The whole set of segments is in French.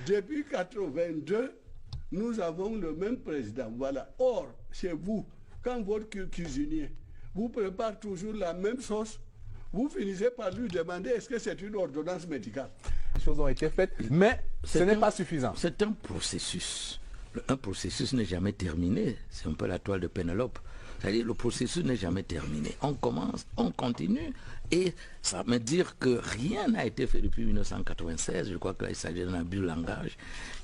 Depuis 82, nous avons le même président. Voilà. Or, chez vous, quand votre cuisinier vous prépare toujours la même sauce, vous finissez par lui demander est-ce que c'est une ordonnance médicale. Les choses ont été faites, mais ce n'est pas suffisant. C'est un processus. Un processus n'est jamais terminé. C'est un peu la toile de Pénélope. C'est-à-dire le processus n'est jamais terminé. On commence, on continue, et ça veut dire que rien n'a été fait depuis 1996. Je crois qu'il s'agit d'un abus de langage.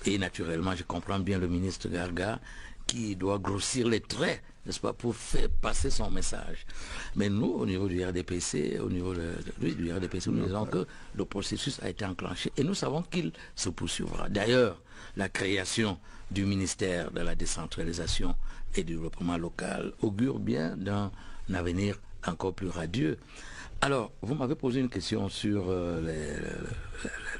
Et naturellement, je comprends bien le ministre Garga qui doit grossir les traits, n'est-ce pas, pour faire passer son message. Mais nous, au niveau du RDPC, nous disons que le processus a été enclenché et nous savons qu'il se poursuivra. D'ailleurs, la création du ministère de la décentralisation et du développement local augure bien d'un avenir encore plus radieux. Alors, vous m'avez posé une question sur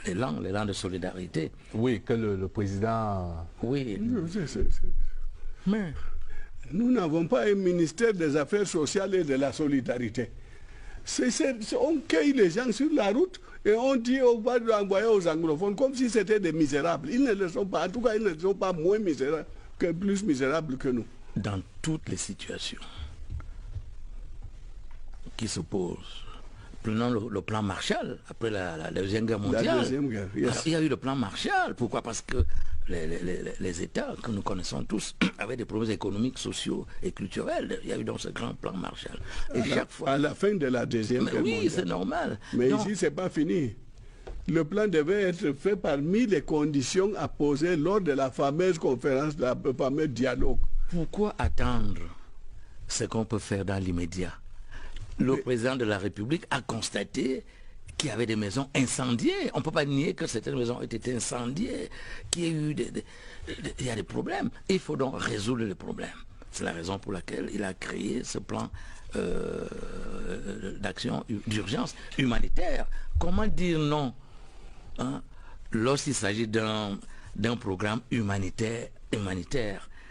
l'élan de solidarité. Oui, que le président... Oui. Mais nous n'avons pas un ministère des Affaires sociales et de la solidarité. On cueille les gens sur la route et on dit on va envoyer aux anglophones comme si c'était des misérables. Ils ne le sont pas. En tout cas, ils ne sont pas moins misérables plus misérables que nous. Dans toutes les situations qui se posent, prenons le plan Marshall après la Deuxième Guerre mondiale. La Deuxième Guerre, yes. Alors, il y a eu le plan Marshall. Pourquoi? Parce que les États que nous connaissons tous avaient des problèmes économiques, sociaux et culturels. Il y a eu donc ce grand plan Marshall. Et chaque fois... À la fin de la Deuxième Guerre mondiale. Oui, c'est normal. Mais donc, ici, ce n'est pas fini. Le plan devait être fait parmi les conditions à poser lors de la fameuse conférence, le fameux dialogue. Pourquoi attendre ce qu'on peut faire dans l'immédiat? Le président de la République a constaté qu'il y avait des maisons incendiées. On ne peut pas nier que certaines maisons ont été incendiées, qu'il y a eu il y a des problèmes. Il faut donc résoudre les problèmes. C'est la raison pour laquelle il a créé ce plan d'action d'urgence humanitaire. Comment dire non lorsqu'il s'agit d'un programme humanitaire?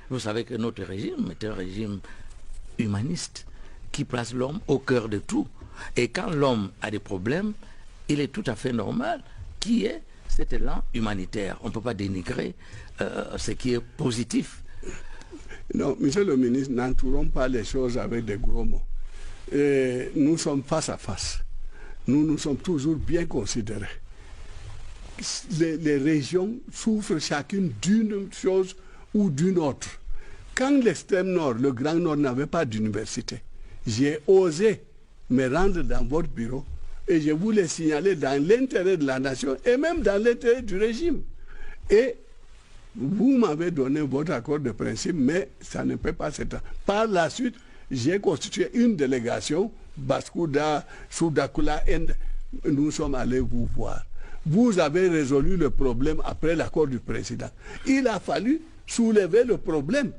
Vous savez que notre régime est un régime humaniste qui place l'homme au cœur de tout. Et quand l'homme a des problèmes, il est tout à fait normal qu'il y ait cet élan humanitaire. On ne peut pas dénigrer ce qui est positif. Non, monsieur le ministre, n'entourons pas les choses avec des gros mots. Nous sommes face à face. Nous sommes toujours bien considérés. Les régions souffrent chacune d'une chose ou d'une autre. Quand l'extrême nord, le grand nord n'avait pas d'université, j'ai osé me rendre dans votre bureau et je voulais signaler dans l'intérêt de la nation et même dans l'intérêt du régime. Et vous m'avez donné votre accord de principe, mais ça ne peut pas s'étendre. Par la suite, j'ai constitué une délégation, Baskouda, Soudakula, nous sommes allés vous voir. Vous avez résolu le problème après l'accord du président. Il a fallu soulever le problème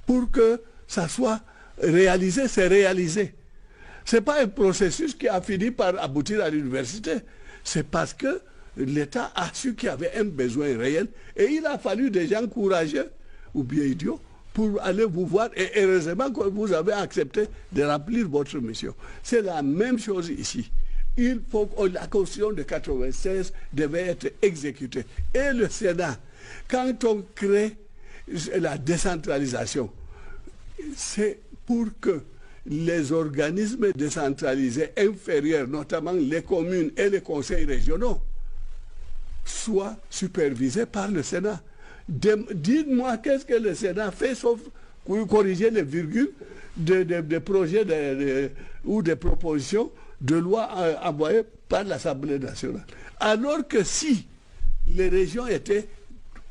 pour que ça soit réalisé, c'est réalisé. Ce n'est pas un processus qui a fini par aboutir à l'université. C'est parce que l'État a su qu'il y avait un besoin réel et il a fallu des gens courageux ou bien idiots pour aller vous voir et heureusement que vous avez accepté de remplir votre mission. C'est la même chose ici. Il faut que la Constitution de 1996 devait être exécutée. Et le Sénat, quand on crée la décentralisation, c'est pour que les organismes décentralisés inférieurs, notamment les communes et les conseils régionaux, soient supervisés par le Sénat. Dites-moi qu'est-ce que le Sénat fait sauf corriger les virgules des projets ou des propositions de loi envoyées par l'Assemblée nationale. Alors que si les régions étaient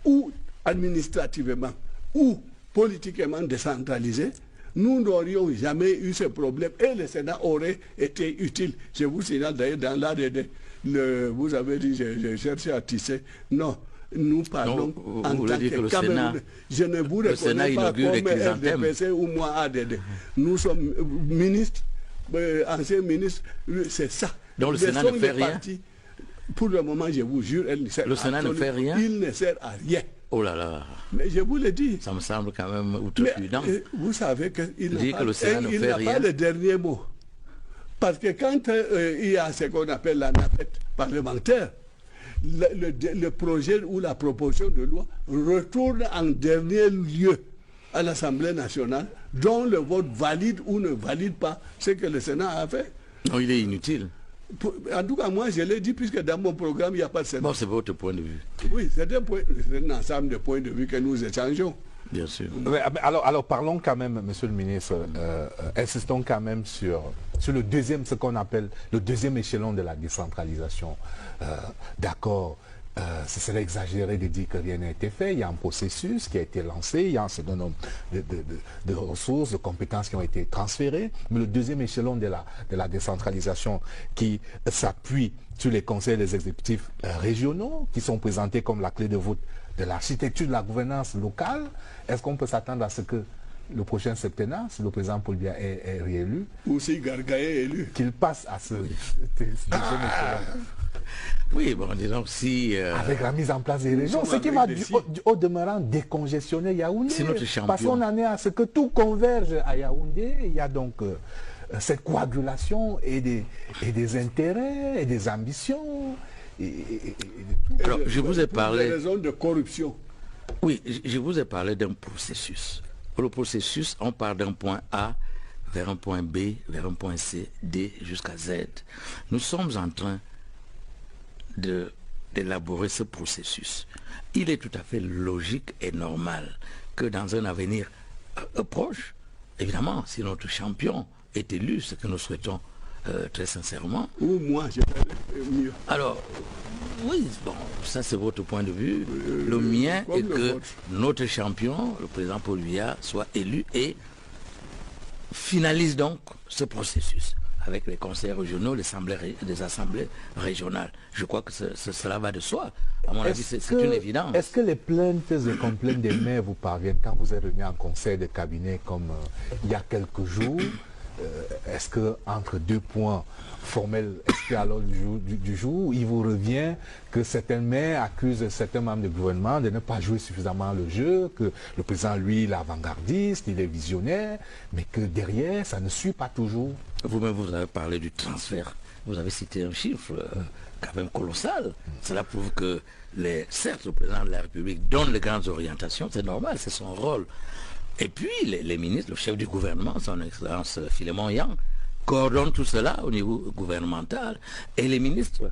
ou administrativement ou politiquement décentralisées, nous n'aurions jamais eu ce problème et le Sénat aurait été utile. Je vous signale d'ailleurs dans l'ADD, vous avez dit, j'ai cherché à tisser. Non, nous parlons en tant que Camerounais. Je ne vous reconnais pas comme RDPC ou moi ADD. Nous sommes ministres, anciens ministres, c'est ça. Donc le Sénat ne fait rien. Pour le moment, je vous jure, le Sénat ne fait rien. Il ne sert à rien. Oh là là. Mais je vous l'ai dit. Ça me semble quand même outrecuidant. Vous savez qu'il n'a pas le dernier mot. Parce que quand il y a ce qu'on appelle la navette parlementaire, le projet ou la proposition de loi retourne en dernier lieu à l'Assemblée nationale, dont le vote valide ou ne valide pas ce que le Sénat a fait. Non, il est inutile. En tout cas, moi, je l'ai dit, puisque dans mon programme, il n'y a pas de Sénat. Bon, c'est votre point de vue. Oui, c'est un ensemble de points de vue que nous échangeons. Bien sûr. Alors parlons quand même, monsieur le ministre, insistons quand même sur le deuxième, ce qu'on appelle le deuxième échelon de la décentralisation. D'accord, ce serait exagéré de dire que rien n'a été fait. Il y a un processus qui a été lancé, il y a un certain nombre de ressources, de compétences qui ont été transférées. Mais le deuxième échelon de la décentralisation qui s'appuie sur les conseils des exécutifs régionaux, qui sont présentés comme la clé de voûte de l'architecture de la gouvernance locale, est-ce qu'on peut s'attendre à ce que le prochain septennat, si le président Paul Biya est réélu, ou si Gargaye est élu, qu'il passe à ce deuxième échelon? Oui, bon, disons si... Avec la mise en place des régions, ce qui va au demeurant décongestionner Yaoundé. C'est notre champion. Parce qu'on en est à ce que tout converge à Yaoundé. Il y a donc cette coagulation et des intérêts et des ambitions. Alors, je vous ai parlé... Des raisons de corruption. Oui, je vous ai parlé d'un processus. Pour le processus, on part d'un point A vers un point B, vers un point C, D, jusqu'à Z. Nous sommes en train d'élaborer ce processus. Il est tout à fait logique et normal que dans un avenir proche, évidemment, si notre champion est élu, ce que nous souhaitons très sincèrement. Ou moi, je ferais mieux. Alors, oui, bon, ça c'est votre point de vue. Le mien est que notre champion, le président Paul Biya, soit élu et finalise donc ce processus avec les conseils régionaux, les assemblées régionales. Je crois que cela va de soi. À mon avis, c'est une évidence. Est-ce que les plaintes et complaintes des maires vous parviennent quand vous êtes revenu en conseil de cabinet comme il y a quelques jours? Est-ce que entre deux points formels inscrits à l'ordre du jour, il vous revient que certains maires accusent certains membres du gouvernement de ne pas jouer suffisamment le jeu, que le président, lui, il est avant-gardiste, il est visionnaire, mais que derrière, ça ne suit pas toujours? Vous-même, vous avez parlé du transfert. Vous avez cité un chiffre quand même colossal. Cela prouve que, certes, le président de la République donne les grandes orientations, c'est normal, c'est son rôle. Et puis, les ministres, le chef du gouvernement, son excellence Philémon Yang, coordonnent tout cela au niveau gouvernemental. Et les ministres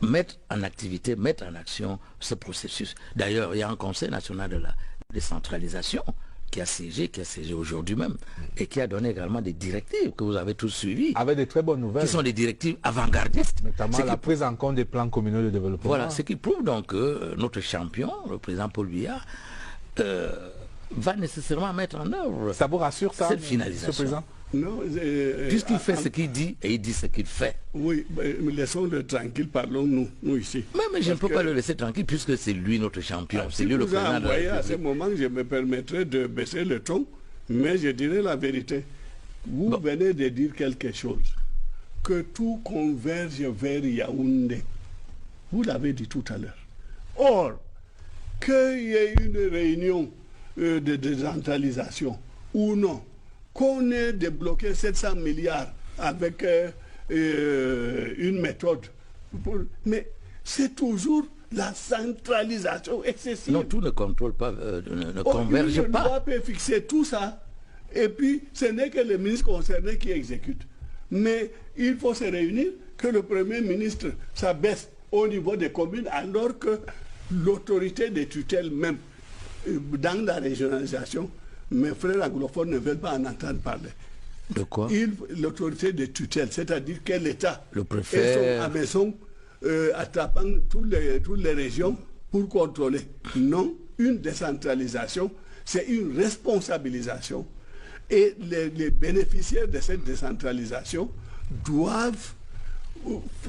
mettent en activité, mettent en action ce processus. D'ailleurs, il y a un conseil national de la décentralisation qui a siégé aujourd'hui même, et qui a donné également des directives que vous avez tous suivies. Avec de très bonnes nouvelles. Qui sont des directives avant-gardistes. Notamment la prise en compte des plans communaux de développement. Voilà, ce qui prouve donc que notre champion, le président Paul Biya, va nécessairement mettre en œuvre ça vous rassure, ça, cette finalisation. Non, puisqu'il fait ce qu'il dit et il dit ce qu'il fait. Oui, laissons-le tranquille, parlons-nous, nous ici. Mais je ne peux pas le laisser tranquille puisque c'est lui notre champion, c'est lui le président de la République. À ce moment, je me permettrai de baisser le ton, mais je dirai la vérité. Vous venez de dire quelque chose, que tout converge vers Yaoundé. Vous l'avez dit tout à l'heure. Or, qu'il y ait une réunion de décentralisation ou non, qu'on ait débloqué 700 milliards avec une méthode. Mais c'est toujours la centralisation excessive. Non, tout ne contrôle pas, ne converge pas. Une loi peut fixer tout ça, et puis ce n'est que le ministre concerné qui exécute. Mais il faut se réunir, que le Premier ministre s'abaisse au niveau des communes, alors que l'autorité des tutelles même, dans la régionalisation, mes frères anglophones ne veulent pas en entendre parler. De quoi? L'autorité de tutelle, c'est-à-dire que l'État le préfet à maison attrapant toutes les régions pour contrôler. Non, une décentralisation, c'est une responsabilisation. Et les bénéficiaires de cette décentralisation doivent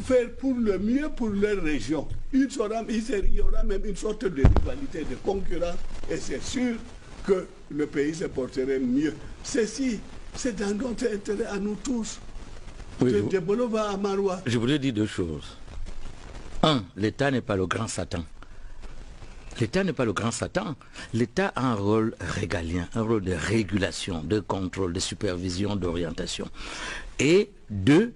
faire pour le mieux pour leur région. Il y aura même une sorte de rivalité, de concurrence, et c'est sûr que le pays se porterait mieux. Ceci, c'est dans notre intérêt à nous tous. Oui, je voudrais dire deux choses. Un, l'État n'est pas le grand Satan. L'État n'est pas le grand Satan. L'État a un rôle régalien, un rôle de régulation, de contrôle, de supervision, d'orientation. Et deux,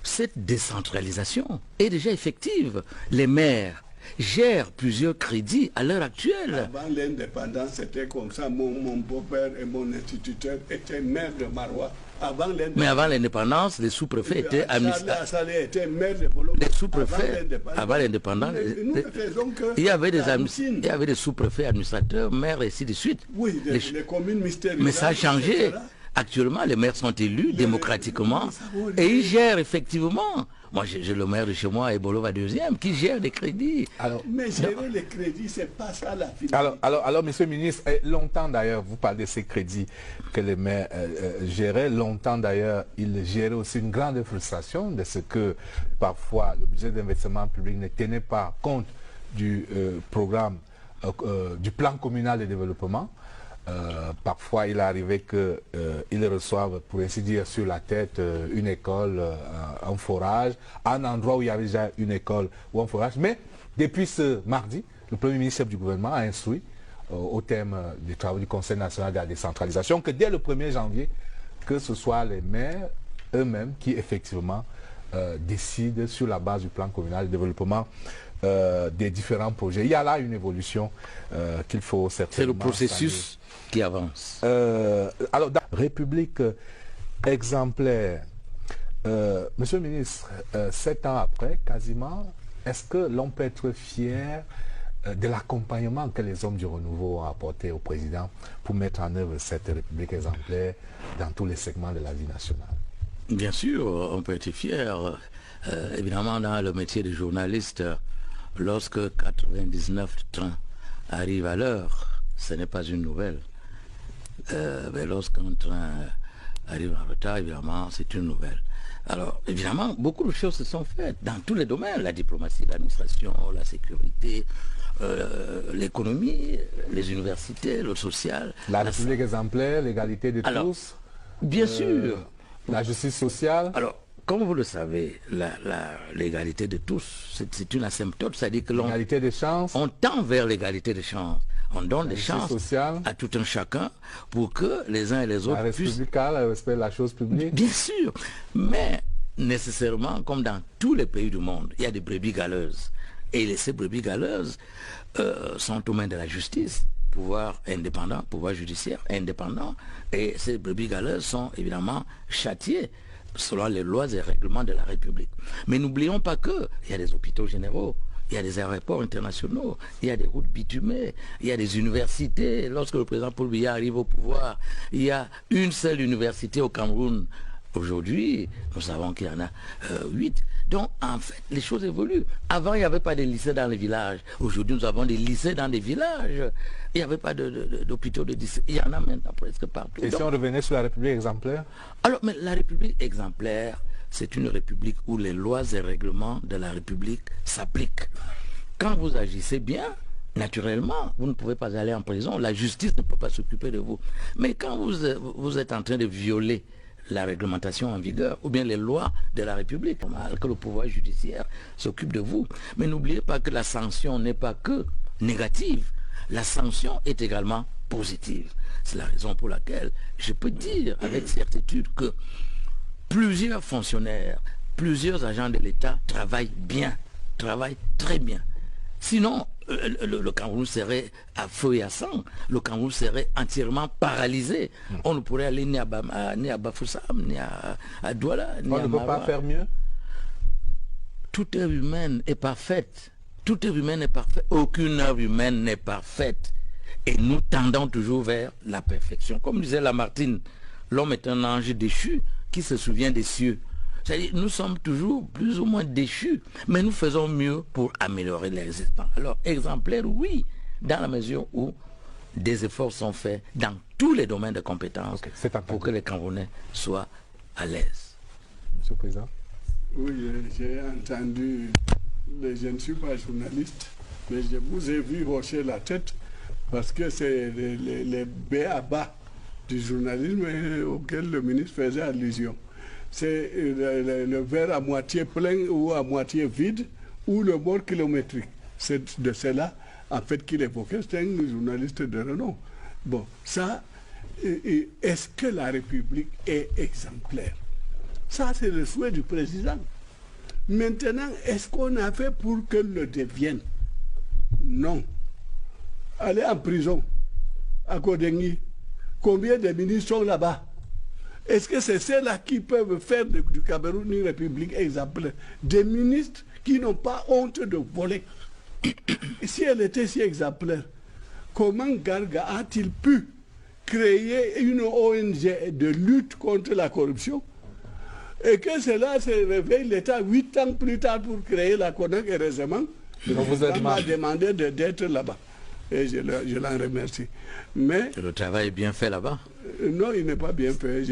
cette décentralisation est déjà effective. Les maires gèrent plusieurs crédits à l'heure actuelle. Avant l'indépendance, c'était comme ça. Mon beau-père et mon instituteur étaient maires de Marois. Mais avant l'indépendance, les sous-préfets étaient administrateurs. Les sous-préfets, avant l'indépendance, il y avait des sous-préfets, administrateurs, maires et ainsi de suite. Oui, les communes mystérieuses. Mais ça a changé. Actuellement, les maires sont élus démocratiquement et ils gèrent effectivement. Moi, j'ai le maire de chez moi, Ebolova deuxième, qui gère des crédits. Mais gérer les crédits, c'est pas ça la finalité. Alors, monsieur le ministre, longtemps d'ailleurs, vous parlez de ces crédits que les maires géraient. Longtemps d'ailleurs, ils géraient aussi une grande frustration de ce que parfois le budget d'investissement public ne tenait pas compte du programme, du plan communal de développement. Parfois, il arrivait qu'ils reçoivent, pour ainsi dire, sur la tête une école, un forage, un endroit où il y avait déjà une école ou un forage. Mais depuis ce mardi, le Premier ministre chef du gouvernement a instruit au thème des travaux du Conseil national de la décentralisation que dès le 1er janvier, que ce soit les maires eux-mêmes qui effectivement décident sur la base du plan communal de développement des différents projets. Il y a là une évolution qu'il faut certainement... C'est le processus qui avance. Alors, dans la République exemplaire, monsieur le ministre, 7 ans après, quasiment, est-ce que l'on peut être fier de l'accompagnement que les hommes du renouveau ont apporté au président pour mettre en œuvre cette République exemplaire dans tous les segments de la vie nationale? Bien sûr, on peut être fier. Évidemment, dans le métier de journaliste, lorsque 99 trains arrivent à l'heure, ce n'est pas une nouvelle. Mais lorsqu'un train arrive en retard, évidemment, c'est une nouvelle. Alors, évidemment, beaucoup de choses se sont faites dans tous les domaines, la diplomatie, l'administration, la sécurité, l'économie, les universités, le social. La République exemplaire, l'égalité de tous. Bien sûr. La justice sociale. Alors, comme vous le savez, l'égalité de tous, c'est une asymptote, c'est-à-dire que l'égalité des chances. On tend vers l'égalité des chances. On donne des chances sociale. À tout un chacun pour que les uns et les autres puissent... le respect de la chose publique. Bien sûr, mais nécessairement, comme dans tous les pays du monde, il y a des brebis galeuses. Et ces brebis galeuses sont aux mains de la justice, pouvoir indépendant, pouvoir judiciaire indépendant. Et ces brebis galeuses sont évidemment châtiées selon les lois et règlements de la République. Mais n'oublions pas qu'il y a des hôpitaux généraux, il y a des aéroports internationaux, il y a des routes bitumées, il y a des universités. Lorsque le président Paul Biya arrive au pouvoir, il y a une seule université au Cameroun. Aujourd'hui, nous savons qu'il y en a 8. Donc, en fait, les choses évoluent. Avant, il n'y avait pas de lycées dans les villages. Aujourd'hui, nous avons des lycées dans les villages. Il n'y avait pas d'hôpitaux de lycées. Il y en a maintenant presque partout. Et si on revenait sur la République exemplaire? Alors, mais la République exemplaire, c'est une république où les lois et règlements de la République s'appliquent. Quand vous agissez bien, naturellement, vous ne pouvez pas aller en prison. La justice ne peut pas s'occuper de vous. Mais quand vous êtes en train de violer la réglementation en vigueur, ou bien les lois de la République, que le pouvoir judiciaire s'occupe de vous. Mais n'oubliez pas que la sanction n'est pas que négative. La sanction est également positive. C'est la raison pour laquelle je peux dire avec certitude que plusieurs fonctionnaires, plusieurs agents de l'État travaillent bien, travaillent très bien. Sinon, le Cameroun serait à feu et à sang. Le Cameroun serait entièrement paralysé. On ne pourrait aller ni à Bafoussam, ni à Douala, ni à On ne peut pas faire mieux? Toute œuvre humaine est parfaite. Toute œuvre humaine est parfaite. Aucune œuvre humaine n'est parfaite. Et nous tendons toujours vers la perfection. Comme disait Lamartine, l'homme est un ange déchu qui se souvient des cieux. C'est-à-dire, nous sommes toujours plus ou moins déchus, mais nous faisons mieux pour améliorer l'existence. Alors, exemplaire, oui, dans la mesure où des efforts sont faits dans tous les domaines de compétences pour que les Camerounais soient à l'aise. Monsieur le Président. Oui, j'ai entendu, je ne suis pas journaliste, mais je vous ai vu hocher la tête parce que c'est les b.a.-ba du journalisme auquel le ministre faisait allusion. C'est le verre à moitié plein ou à moitié vide ou le bord kilométrique. C'est de cela, en fait, qu'il évoquait. C'est un journaliste de renom. Bon, ça, est-ce que la République est exemplaire? Ça, c'est le souhait du président. Maintenant, est-ce qu'on a fait pour qu'elle le devienne? Non. Aller en prison à Kodengui. Combien de ministres sont là-bas? Est-ce que c'est ceux-là qui peuvent faire du Cameroun une république exemplaire? Des ministres qui n'ont pas honte de voler. Si elle était si exemplaire, comment Garga a-t-il pu créer une ONG de lutte contre la corruption et que cela se réveille l'État 8 ans plus tard pour créer la CONAC et récemment, on m'a demandé d'être là-bas. Et je l'en remercie. Mais le travail est bien fait là-bas? Non, il n'est pas bien fait.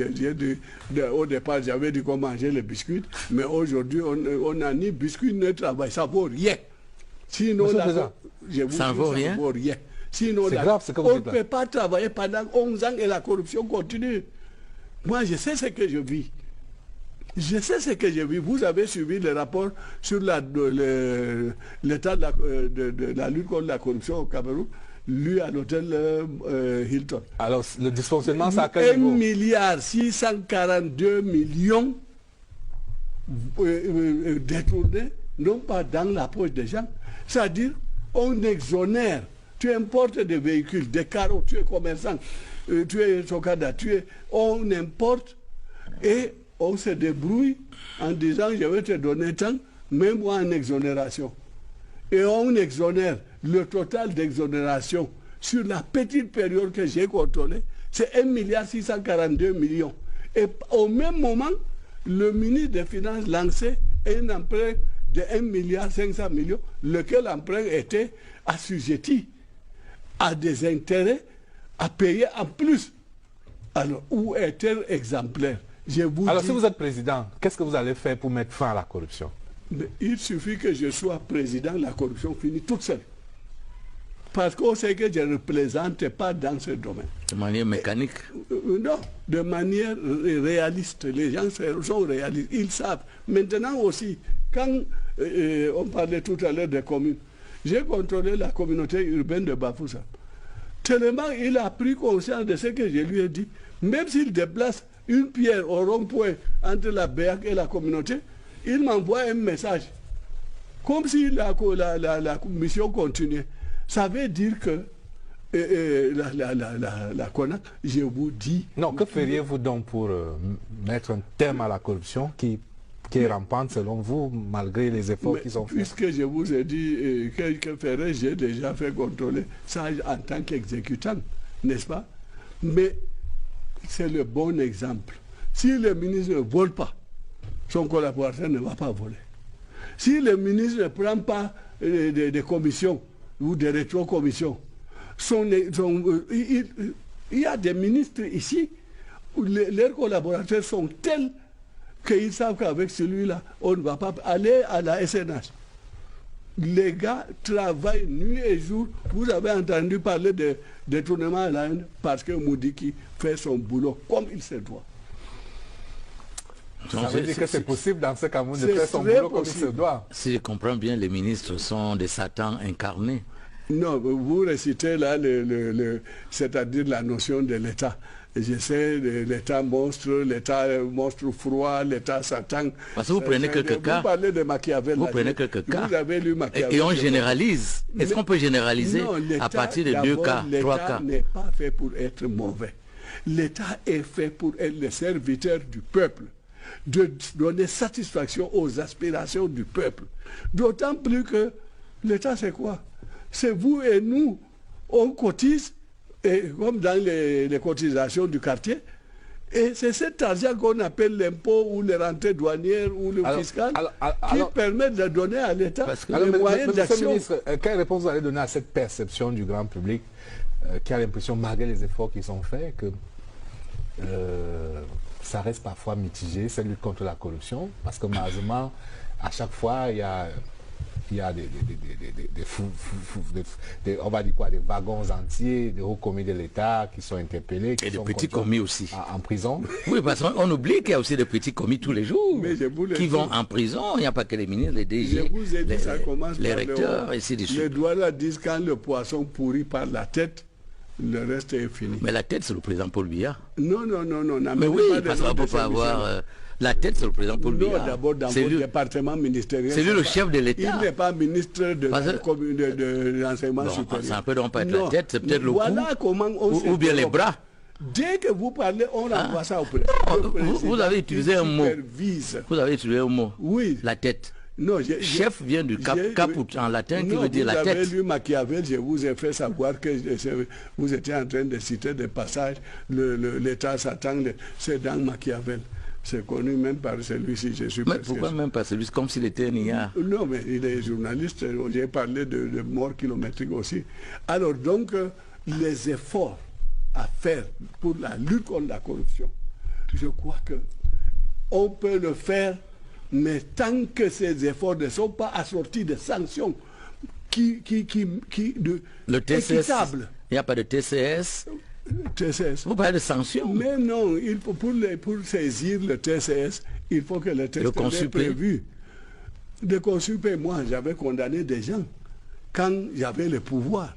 Au départ, j'avais dit qu'on mangeait les biscuits, mais aujourd'hui, on n'a ni biscuits ni travail. Ça vaut rien. Sinon, ça ne vaut rien. Sinon, on ne peut pas travailler pendant 11 ans et la corruption continue. Moi, je sais ce que je vis. Je sais ce que j'ai vu. Vous avez suivi le rapport sur l'état de la lutte contre la corruption au Cameroun, lu à l'hôtel Hilton. Alors, le dysfonctionnement, ça a quel niveau? 1,642 milliard détournés, non pas dans la poche des gens. C'est-à-dire, on exonère. Tu importes des véhicules, des carreaux, tu es commerçant, tu es Sokada, on importe et on se débrouille en disant je vais te donner tant, même moi en exonération. Et on exonère. Le total d'exonération sur la petite période que j'ai contrôlée, c'est 1,642 milliard. Et au même moment, le ministre des Finances lançait un emprunt de 1,5 milliard, lequel emprunt était assujetti à des intérêts à payer en plus. Alors, où est-elle exemplaire? Alors, si vous êtes président, qu'est-ce que vous allez faire pour mettre fin à la corruption? Mais il suffit que je sois président, la corruption finit toute seule. Parce qu'on sait que je ne représente pas dans ce domaine. De manière mécanique? Non, de manière réaliste. Les gens sont réalistes, ils savent. Maintenant aussi, quand on parlait tout à l'heure des communes, j'ai contrôlé la communauté urbaine de Bafoussam. Tellement il a pris conscience de ce que je lui ai dit. Même s'il déplace une pierre au rond-point entre la BEAC et la communauté, il m'envoie un message. Comme si la mission continuait. Ça veut dire que la CONAC, je vous dis... Non, que feriez-vous donc pour mettre un terme à la corruption qui est rampante selon vous, malgré les efforts qui sont faits? Puisque je vous ai dit que ferais, j'ai déjà fait contrôler ça en tant qu'exécutant, n'est-ce pas? Mais c'est le bon exemple. Si le ministre ne vole pas, son collaborateur ne va pas voler. Si le ministre ne prend pas des commissions ou des rétro-commissions, il y a des ministres ici où leurs collaborateurs sont tels qu'ils savent qu'avec celui-là, on ne va pas aller à la SNH. Les gars travaillent nuit et jour. Vous avez entendu parler de détournement à la haine parce que Moudiki fait son boulot comme il se doit. Ça veut dire que c'est possible dans ce Cameroun de faire son boulot comme il se doit. Si je comprends bien, les ministres sont des satans incarnés. Non, vous récitez là, c'est-à-dire la notion de l'État. Je sais, l'État monstre froid, l'État Satan. Parce que vous prenez quelques cas. Vous parlez de Machiavel. Vous prenez quelques cas. Vous avez lu Machiavel. Et on généralise. Est-ce qu'on peut généraliser à partir de 2 cas, 3 cas? L'État n'est pas fait pour être mauvais. L'État est fait pour être le serviteur du peuple, de donner satisfaction aux aspirations du peuple. D'autant plus que l'État, c'est quoi? C'est vous et nous. On cotise, et comme dans les cotisations du quartier, et c'est cet argent qu'on appelle l'impôt ou les rentrées douanières ou le fiscal qui permet de donner à l'État les moyens d'action. Quelle réponse vous allez donner à cette perception du grand public qui a l'impression, malgré les efforts qui sont faits, que ça reste parfois mitigé, cette lutte contre la corruption, parce que malheureusement, à chaque fois, il y a on va dire quoi, des wagons entiers de hauts commis de l'État qui sont interpellés. Et de petits commis aussi. En prison. Oui, parce qu'on oublie qu'il y a aussi des petits commis tous les jours qui vont en prison. Il n'y a pas que les ministres, les DG, les recteurs, et ainsi de suite. Les douaniers disent quand le poisson pourrit par la tête, Le reste est fini. Mais la tête, c'est le président Paul Biya. Non, non, non, non. Mais oui, parce qu'on ne peut pas avoir... la tête, c'est le président Paul Biya. Non, d'abord, dans votre département ministériel... C'est lui le chef de l'État. Il n'est pas ministre de l'enseignement supérieur. Ça ne peut donc pas être la tête, c'est peut-être le cou. Voilà comment on ou bien les bras. Dès que vous parlez, on renvoie ça au président. Vous avez utilisé un mot. Vous avez utilisé un mot. Oui. La tête. Non, chef vient du caput en latin qui veut dire la tête. Vous avez lu Machiavel, je vous ai fait savoir que vous étiez en train de citer des passages, l'État s'attend, c'est dans Machiavel. C'est connu même par celui-ci, je suis Mais pourquoi même par celui-ci, comme s'il était un IA? Non, mais il est journaliste, j'ai parlé de mort kilométrique aussi. Alors donc, les efforts à faire pour la lutte contre la corruption, je crois que on peut le faire, mais tant que ces efforts ne sont pas assortis de sanctions le TCS, équitables. Il n'y a pas de TCS. TCS. Vous parlez de sanctions. Mais non, il faut pour saisir le TCS, il faut que le texte soit prévu. De consulter, moi, j'avais condamné des gens quand j'avais le pouvoir.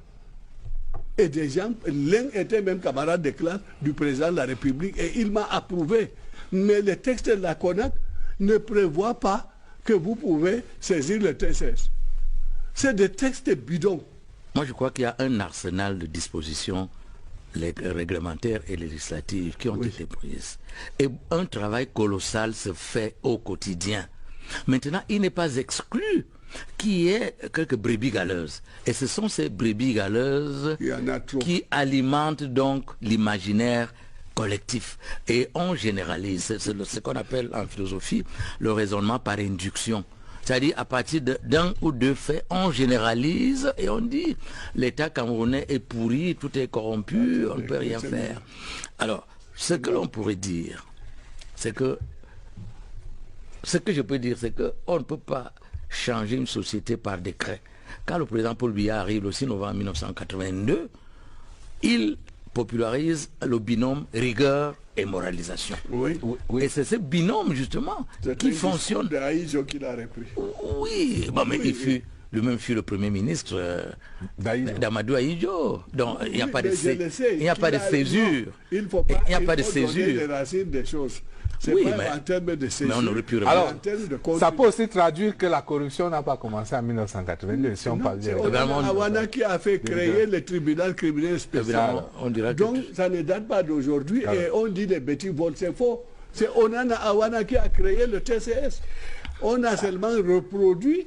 Et des gens, l'un était même camarade de classe du président de la République et il m'a approuvé. Mais le texte de la CONAC ne prévoit pas que vous pouvez saisir le TCS. C'est des textes bidons. Moi, je crois qu'il y a un arsenal de dispositions réglementaires et législatives qui ont été prises. Et un travail colossal se fait au quotidien. Maintenant, il n'est pas exclu qu'il y ait quelques brebis galeuses. Et ce sont ces brebis galeuses qui alimentent donc l'imaginaire collectif. Et on généralise, c'est ce qu'on appelle en philosophie le raisonnement par induction. C'est-à-dire à partir d'un ou deux faits, on généralise et on dit l'État camerounais est pourri, tout est corrompu, on ne peut rien faire. Alors, ce que l'on pourrait dire, c'est que ce que je peux dire, c'est qu'on ne peut pas changer une société par décret. Quand le président Paul Biya arrive le 6 novembre 1982, il popularise le binôme rigueur et moralisation. Oui. Et c'est ce binôme justement qui fonctionne. C'est Aïdjo qui l'a repris. Oui, bon, mais lui-même fut le premier ministre d'Amadou Aïdjo. Donc il n'y a pas de césure. Il ne faut pas donner les racines des choses. C'est oui, pas en termes de césure. Mais on aurait pu alors, ça peut aussi traduire que la corruption n'a pas commencé en 1982, si on parle bien. Awana qui a fait créer le tribunal criminel spécial. Donc ça ne date pas d'aujourd'hui et on dit des bêtises vols, c'est faux. C'est Onana Awana qui a créé le TCS. On a seulement reproduit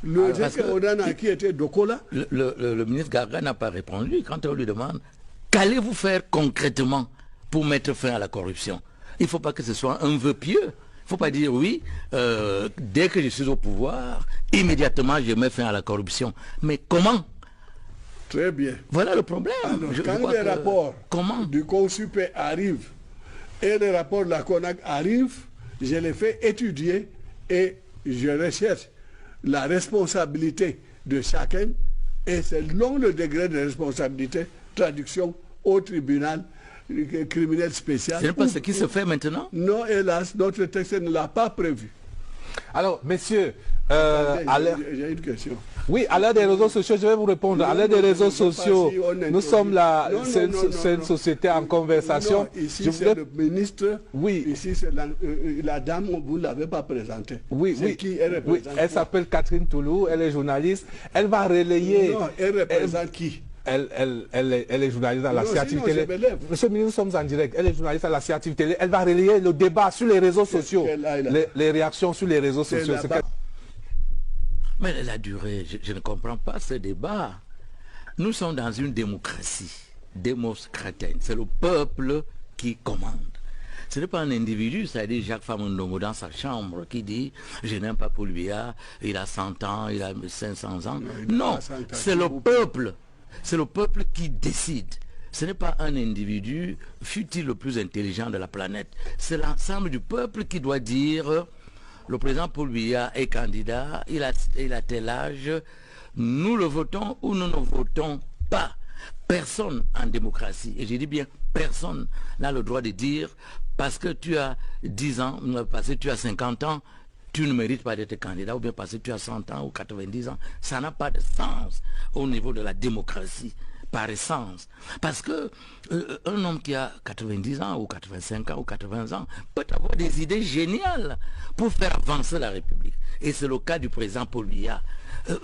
le Onana qui était Dokola. Le ministre Garga n'a pas répondu quand on lui demande qu'allez-vous faire concrètement pour mettre fin à la corruption. Il ne faut pas que ce soit un vœu pieux. Il ne faut pas dire oui, dès que je suis au pouvoir, immédiatement je mets fin à la corruption. Mais comment? Très bien. Voilà le problème. Alors, quand les rapports du CONSUPE arrivent et les rapports de la CONAC arrivent, je les fais étudier et je recherche la responsabilité de chacun et selon le degré de responsabilité, traduction au tribunal criminel spécial. Ce n'est pas ce qui se fait maintenant? Non, hélas, notre texte ne l'a pas prévu. Alors, messieurs, j'ai une question. Oui, à l'ère des réseaux sociaux, je vais vous répondre. À l'ère des réseaux sociaux, nous sommes là, c'est une société en conversation. Non, ici, c'est le ministre. Oui. Ici, c'est la dame, vous ne l'avez pas présentée. Oui, oui. Qui elle représente? Oui, elle s'appelle Catherine Toulou, elle est journaliste. Elle va relayer. Non, elle représente qui? Elle est journaliste à la CIATIV Télé. Monsieur le ministre, nous sommes en direct. Elle est journaliste à la CIATIV Télé. Elle va relayer le débat sur les réseaux sociaux. Les réactions sur les réseaux sociaux. Mais la durée, je ne comprends pas ce débat. Nous sommes dans une démocratie. Démocratie. C'est le peuple qui commande. Ce n'est pas un individu, c'est-à-dire Jacques Famondongo dans sa chambre qui dit « Je n'aime pas Paul Biya, il a 100 ans, il a 500 ans. » Non, c'est le peuple. C'est le peuple qui décide. Ce n'est pas un individu, fût-il le plus intelligent de la planète. C'est l'ensemble du peuple qui doit dire le président Paul Biya est candidat, il a tel âge, nous le votons ou nous ne votons pas. Personne en démocratie, et je dis bien personne, n'a le droit de dire parce que tu as 10 ans, parce que tu as 50 ans, tu ne mérites pas d'être candidat, ou bien parce que tu as 100 ans ou 90 ans. Ça n'a pas de sens au niveau de la démocratie. par essence. Parce que un homme qui a 90 ans ou 85 ans ou 80 ans peut avoir des idées géniales pour faire avancer la République. Et c'est le cas du président Paul Biya.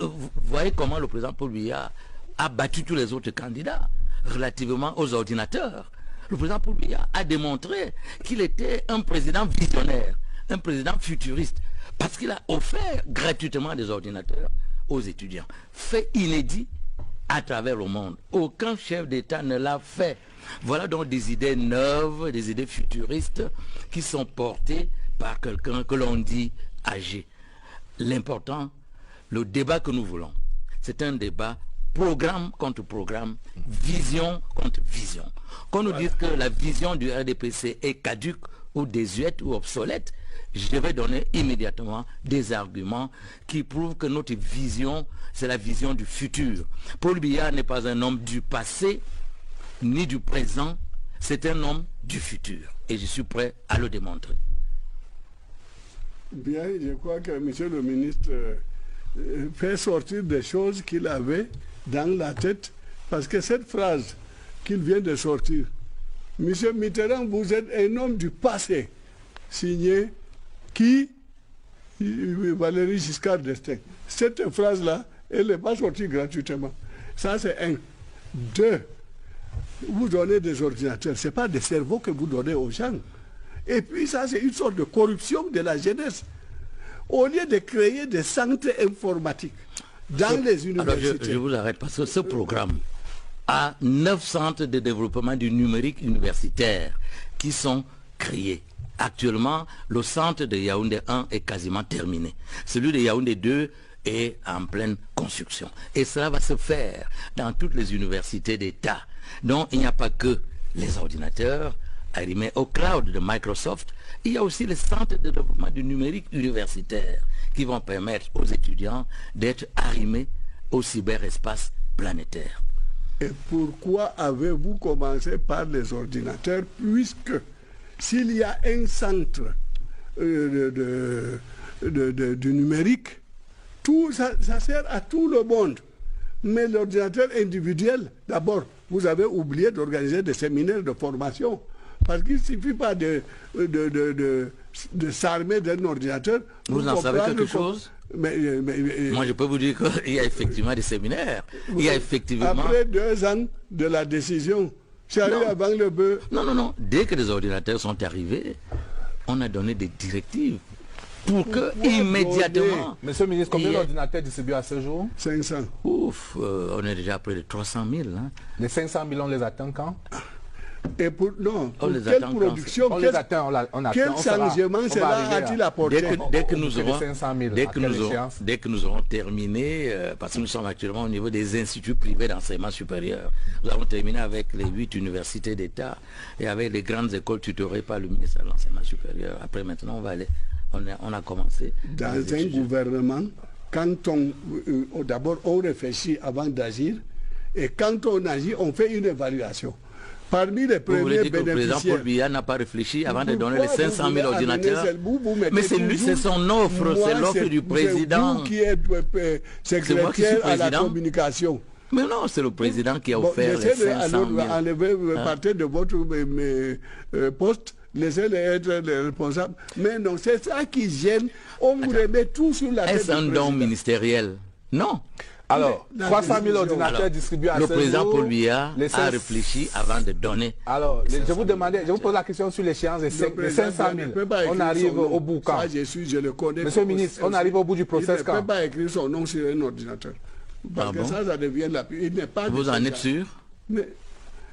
Vous voyez comment le président Paul Biya a battu tous les autres candidats relativement aux ordinateurs. Le président Paul Biya a démontré qu'il était un président visionnaire, un président futuriste, parce qu'il a offert gratuitement des ordinateurs aux étudiants. Fait inédit à travers le monde. Aucun chef d'État ne l'a fait. Voilà donc des idées neuves, des idées futuristes qui sont portées par quelqu'un que l'on dit âgé. L'important, le débat que nous voulons, c'est un débat programme contre programme, vision contre vision. Qu'on nous dise que la vision du RDPC est caduque ou désuète ou obsolète, je vais donner immédiatement des arguments qui prouvent que notre vision, c'est la vision du futur. Paul Biya n'est pas un homme du passé, ni du présent, c'est un homme du futur. Et je suis prêt à le démontrer. Bien, je crois que M. le ministre fait sortir des choses qu'il avait dans la tête, parce que cette phrase qu'il vient de sortir, M. Mitterrand, vous êtes un homme du passé, signé qui Valéry Giscard d'Estaing. Cette phrase-là, elle n'est pas sortie gratuitement. Ça, c'est un. Deux, vous donnez des ordinateurs. Ce n'est pas des cerveaux que vous donnez aux gens. Et puis ça, c'est une sorte de corruption de la jeunesse. Au lieu de créer des centres informatiques dans les universités. Alors, je vous arrête parce que ce programme a 9 centres de développement du numérique universitaire qui sont créés. Actuellement, le centre de Yaoundé 1 est quasiment terminé. Celui de Yaoundé 2 est en pleine construction. Et cela va se faire dans toutes les universités d'État. Donc, il n'y a pas que les ordinateurs arrimés au cloud de Microsoft. Il y a aussi les centres de développement du numérique universitaire qui vont permettre aux étudiants d'être arrimés au cyberespace planétaire. Et pourquoi avez-vous commencé par les ordinateurs, puisque s'il y a un centre du numérique, tout ça sert à tout le monde. Mais l'ordinateur individuel, d'abord, vous avez oublié d'organiser des séminaires de formation. Parce qu'il ne suffit pas de s'armer d'un ordinateur. Vous en savez quelque chose? Moi, je peux vous dire qu'il y a effectivement des séminaires. Il y a effectivement... Après 2 ans de la décision, avant le bœuf... Non. Dès que les ordinateurs sont arrivés, on a donné des directives pour que immédiatement... Monsieur le ministre, combien d'ordinateurs distribués à ce jour? 500. Ouf, on est déjà à près de 300 000. Hein. Les 500 000, on les attend quand? Et pour quelle production, on les attend, on attend. Quel changement cela a-t-il apporté? Dès que nous aurons terminé, parce que nous sommes actuellement au niveau des instituts privés d'enseignement supérieur, nous avons terminé avec les 8 universités d'État et avec les grandes écoles tutorées par le ministère de l'enseignement supérieur. Après, maintenant, on va aller, on a commencé. Dans un gouvernement, quand d'abord on réfléchit avant d'agir, et quand on agit, on fait une évaluation. Parmi les premiers bénéficiaires... Le président Paul Biya n'a pas réfléchi avant de donner les 500 000 ordinateurs. Mais c'est lui, c'est son offre, c'est l'offre du président. C'est vous qui êtes secrétaire à la communication. Mais non, c'est le président qui a offert les 500 000. Enlever, partez de votre poste, laissez-les être les responsables. Mais non, c'est ça qui gêne. On vous remet tout sur la tête. Est-ce un don ministériel? Non. Alors, 300 000 ordinateurs distribués à ce jour. Le président Paul Biya a réfléchi avant de donner. Alors, je vous pose la question sur l'échéance des 500 000. On arrive au bout quand? Je le connais. Monsieur le ministre, on arrive au bout du process quand? Il ne peut pas écrire son nom sur un ordinateur. Parce que ça devient la pub. Il n'est pas... Vous en êtes sûr? Mais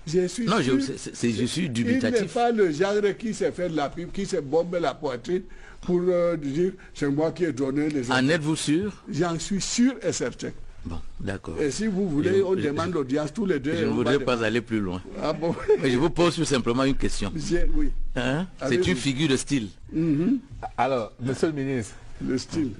je suis non, sûr. Je suis dubitatif. Il n'est pas le genre qui s'est fait de la pub, qui s'est bombé la poitrine pour dire c'est moi qui ai donné les ordinateurs. En êtes-vous sûr? J'en suis sûr et certain. Bon, d'accord. Et si vous voulez, on demande l'audience tous les 2. Je ne voudrais pas aller plus loin. Ah bon? Mais je vous pose tout simplement une question. Oui. Hein? C'est une figure de style. Alors, monsieur le ministre, le style.